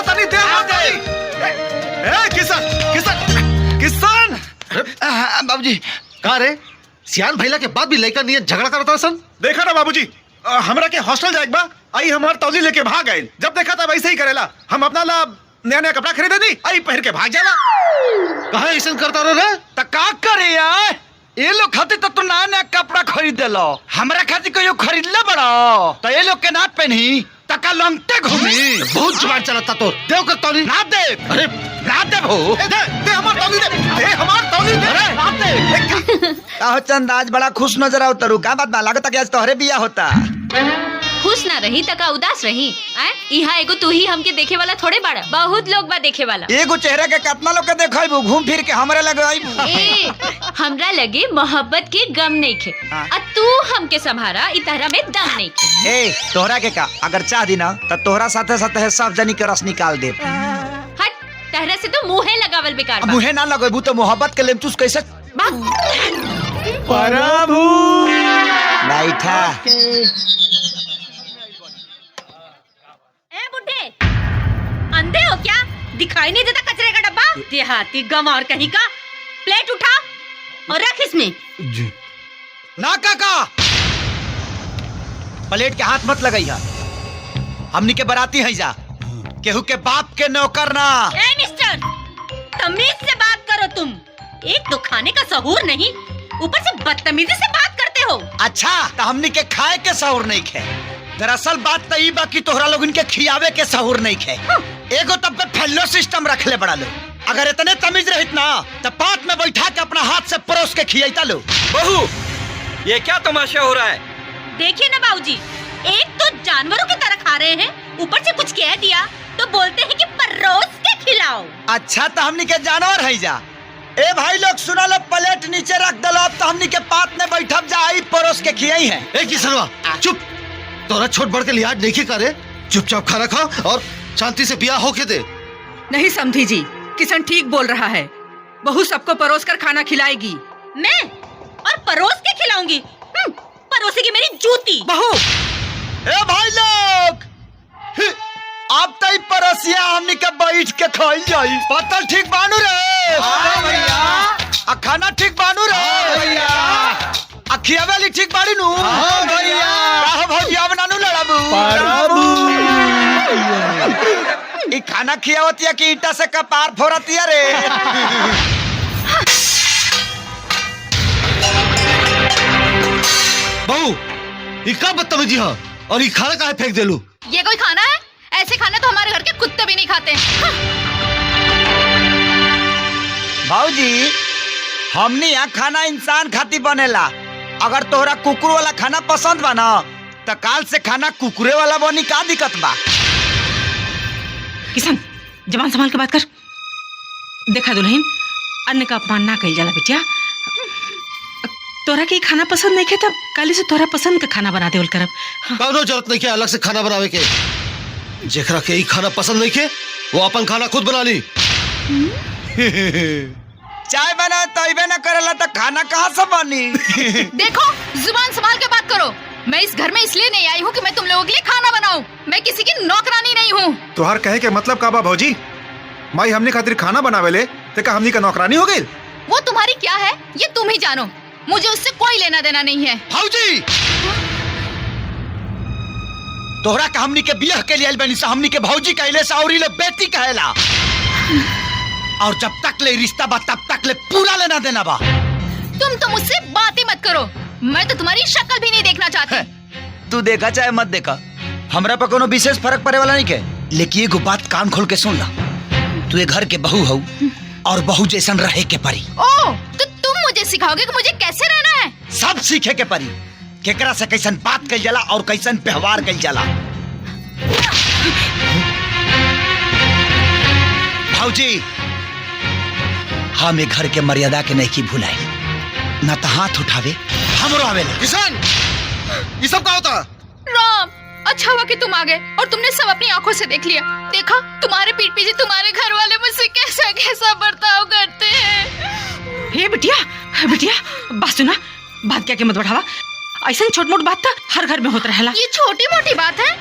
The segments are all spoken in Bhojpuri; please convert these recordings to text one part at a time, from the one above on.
कहता नहीं किसान बाबूजी कहा रे सियान भैला के बाद भी लड़का नहीं झगड़ा करता सन। देखा ना बाबूजी, हमरा के हॉस्टल जाए बा आई हमार तौली लेके भाग गए। जब देखा था वैसे ही करेला। हम अपना ला नया नया कपड़ा खरीदे दी आई पहन के भाग जाला। कहा ऐसा करता रे त का करे यार, ये लोग खातिर तो नया नया कपड़ा खरीद लो, हमरा खातिर कोई खरीद ले बड़ा तो ये लोग के ना पहनी तका लंगटे घूमी। बहुत जुबान चलाता तो देव का तौली ना दे, अरे ना दे भो, दे हमार तौली दे हमार तौली दे। अरे ना दे। काहो चंद आज बड़ा खुश नजर आओ तरू, का बात बा? लागत कि आज तोहरे बिया होता। खुश ना रही तका उदास रही। यहाँ एगो तू ही हमके देखे वाला थोड़े बाड़ा, बहुत लोग बा देखे वाला। एगो चेहरा के कितना लोग के देखैबू, घूम फिर के हमरे लगे आइबू। ए, हमरा लगे मोहब्बत के गम नहीं खे आ तू हमके संभारा इ तरह में दम नहीं खे। ए तोहरा के का अगर चाह दी ना तो तोहरा साथे साथे सब जनी के रस निकाल दे। हट, तरह से तो मुँहे लगावल बेकार बा। मुहे ना लगेबू तो मोहब्बत के लेमचूस कैसे प्रभु बैठा। ए बुड्ढे, अंधे हो क्या? दिखाई नहीं देता कचरे का डब्बा? देहाती गम और कहीं का। प्लेट उठा और रख इसमें। जी ना काका प्लेट के हाथ मत लगाइया, हमनी के बराती है जा, केहू के बाप के नौकर ना। ए मिस्टर, तमीज से बात करो तुम। एक तो खाने का सहूर नहीं, ऊपर से बदतमीजी से बात करते हो। अच्छा तो हमनी के खाए के सहूर नहीं खे। दरअसल बात तो ई बा कि तोहरा लोग इनके खियावे के सहूर नहीं खे। एगो तब पे फैलो सिस्टम रख ले बड़ा लो। अगर इतने तमीज रहित ना तो पात में बैठा के अपना हाथ से परोस के खियाइता लो। बहू ये क्या तमाशा हो रहा है? देखिए ना बाबूजी, एक तो जानवरों की तरह खा रहे हैं, ऊपर से कुछ कह दिया तो बोलते हैं कि परोस के खिलाओ। अच्छा तो हमनी के जानवर है जा। ए भाई लोग सुना लो, प्लेट नीचे रख दलो, अब तो हमनी के पात में बैठब जा, आई परोस के खियाई है। ए किसनवा चुप, तोरा छोट बड़ के लिहाज नहीं करे, चुपचाप खाना खा और शांति से बिया होके दे। नहीं समझी जी, किशन ठीक बोल रहा है। बहू सबको परोस कर खाना खिलाएगी। मैं और परोस के खिलाऊंगी? परोसेगी मेरी जूती। बहू ए भाई लोग अब तई परोसिया हमनी के बैठ के खाई जाई। पतल ठीक बानू रे? हाँ भैया। आ खाना ठीक बानू रे? हाँ भैया। आ खियावेली ठीक बाड़ी नु? हाँ भैया। काहो भौजिया बनानू लड़ाबू? प्रभु ई खाना खियावतिया कि ईटा से कपार फोड़तिया रे? बहू ये का बदतमीजी है और ये खाना काहे फेंक देलू? ये कोई खाना है? ऐसे खाने तो हमारे घर के कुत्ते भी नहीं खाते। भाऊजी हमनी यहाँ खाना इंसान खाती बनेला। अगर तोहरा कुकुर वाला खाना पसंद बा ना तो काल से खाना कुकुरे वाला बनी, का दिक्कत बा? किशन जबान संभाल के बात कर। देखा दुल्हन, अन्न का अपमान ना कइल जाला बेटिया। तोरा के खाना पसंद नहीं खे तब काली से तोरा पसंद का खाना बना देवल करब। कौनो जरूरत नहीं के अलग से खाना बनावे के। जेकरा के ई खाना पसंद नहीं के वो अपन खाना खुद बना ली। चाय बना तैबे न करेला तो खाना कहाँ से बनी? देखो, जुबान संभाल के बात करो। मैं इस घर में इसलिए नहीं आई हूँ कि मैं तुम लोगों के लिए खाना बनाऊं। मैं किसी की नौकरानी नहीं हूँ। तुहार कहे के मतलब का बा भौजी? माई हमने खातिर खाना बनावेले ते का हमनी का नौकरानी हो गई? वो तुम्हारी क्या है ये तुम ही जानो, मुझे उससे कोई लेना देना नहीं है। भाऊजी तोहरा का हमनी के बियाह के लिए बनी सा, हमनी के भौजी कहले सा और ले बेटी कहेला। और जब तक ले रिश्ता बा तब तक ले पूरा लेना देना बा। तुम तो मुझसे बातें मत करो, मैं तो तुम्हारी शक्ल भी नहीं देखना चाहती। तू देखा चाहे मत देखा, हमरा पर कोनो विशेष फर्क पड़े वाला नहीं के। लेकिन एगो बात कान खोल के सुन ला, तू ये घर के बहू हो और बहू जैसन रहे के परी। ओ, तो तुम मुझे सिखाओगे कि मुझे कैसे रहना है? सब सीखे के परी, केकरा से कैसन बात कइल जाला और कैसन व्यवहार कइल जाला। भाऊजी हम एक घर के मर्यादा के नहीं की भुलाई, न तो हाथ उठावे हमरो आवेला। किसान ये सब का होता? राम, अच्छा हुआ कि तुम आ गए और तुमने सब अपनी आंखों से देख लिया। देखा तुम्हारे पीठ पीछे तुम्हारे घर वाले मुझसे कैसा कैसा बर्ताव करते हैं। हे बिटिया, बिटिया बात सुना, बात क्या के मत बढ़ावा। ऐसा छोट मोट बात था हर घर में होता रहेला। ये छोटी मोटी बात है,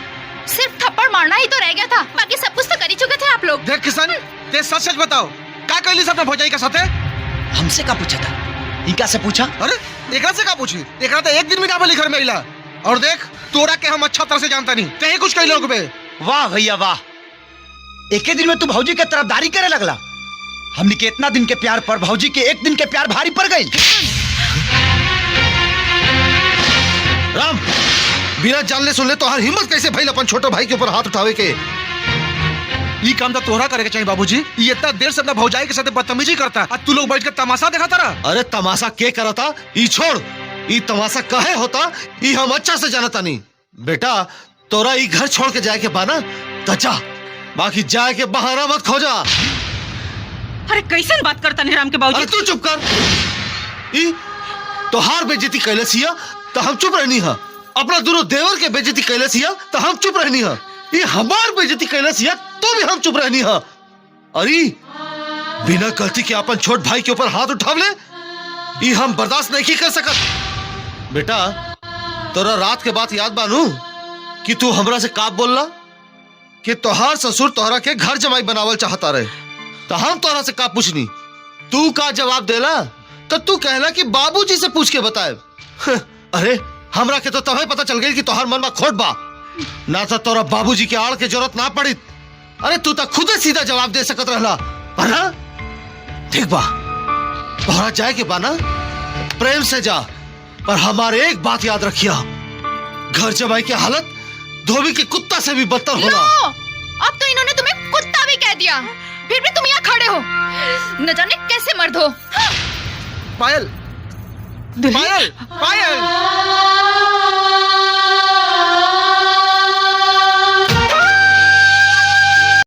सिर्फ थप्पड़ मारना ही तो रह गया था, बाकी सब कुछ तो कर ही चुके थे आप लोग। देख किशन, ते सच सच बताओ, का कहली अपने भौजाई के साथे? हमसे का पूछा था? इनका से पूछा? अरे एकरा से का पूछी? एकरा तो एक दिन भी ना बोली घर में इला। और देख तोरा के हम अच्छा तरह से जानता नहीं, कहीं कुछ कही लोग बे। वाह भैया वाह, एक दिन में तू भौजी के तरफदारी करे लगला। हमनी के इतना दिन के प्यार पर भौजी के एक दिन के प्यार भारी पड़ गई। राम, बिना जानले सुनले तो हर हिम्मत कैसे भइल अपन छोटे भाई के ऊपर हाथ उठावे के? ये काम तो तोहरा करे के चाहिए बाबूजी। ये इतना देर से अपना भौजाई के साथ बदतमीजी करता और तू लोग बैठ के तमाशा देखता रहा। अरे तमाशा के करता? ई छोड़, ई तमाशा काहे होता ई हम अच्छा से जानता नहीं। बेटा तोरा ई घर छोड़ के जाए के बाना त जा, बाकी जाए के बहाना मत खोजा। अरे कैसन बात करता नहीं राम के अरे बाबूजी? तू चुप कर। ई तोहार बेइज्जती कैले सिया तो हम चुप रहनी है। अपना दोनों देवर के बेइज्जती कैले सिया तो हम चुप रहनी है। ये हमार बेइज्जती कैले सिया तो भी हम चुप रहनी है। अरे बिना गलती के अपन छोट भाई के ऊपर हाथ उठावले ये हम बर्दाश्त नहीं कर सकत। बेटा तोरा रात के बात याद बानू कि तू हमरा से का बोलला कि तोहार ससुर तोहरा के घर जमाई बनावल चाहता रहे, तो हम तोहरा से का पूछनी? तू का जवाब देला? तो तू कहला कि बाबूजी से पूछ के बताए। अरे हमरा के तो तभी पता चल गई कि तोहार मन में खोट बा, ना तो तोरा बाबूजी के आड़ के जरूरत ना पड़ी। अरे तू तो खुद सीधा जवाब दे सकत रहला। ठीक बा, तोहरा जाए के बाना प्रेम से जा, पर हमारे एक बात याद रखिया, घर जमाई की हालत धोबी के कुत्ता से भी बदतर होला। अब तो इन्होंने तुम्हें कुत्ता भी कह दिया, फिर भी तुम यहाँ खड़े हो, न जाने कैसे मर्द हो। पायल, दुल्हन, पायल, पायल।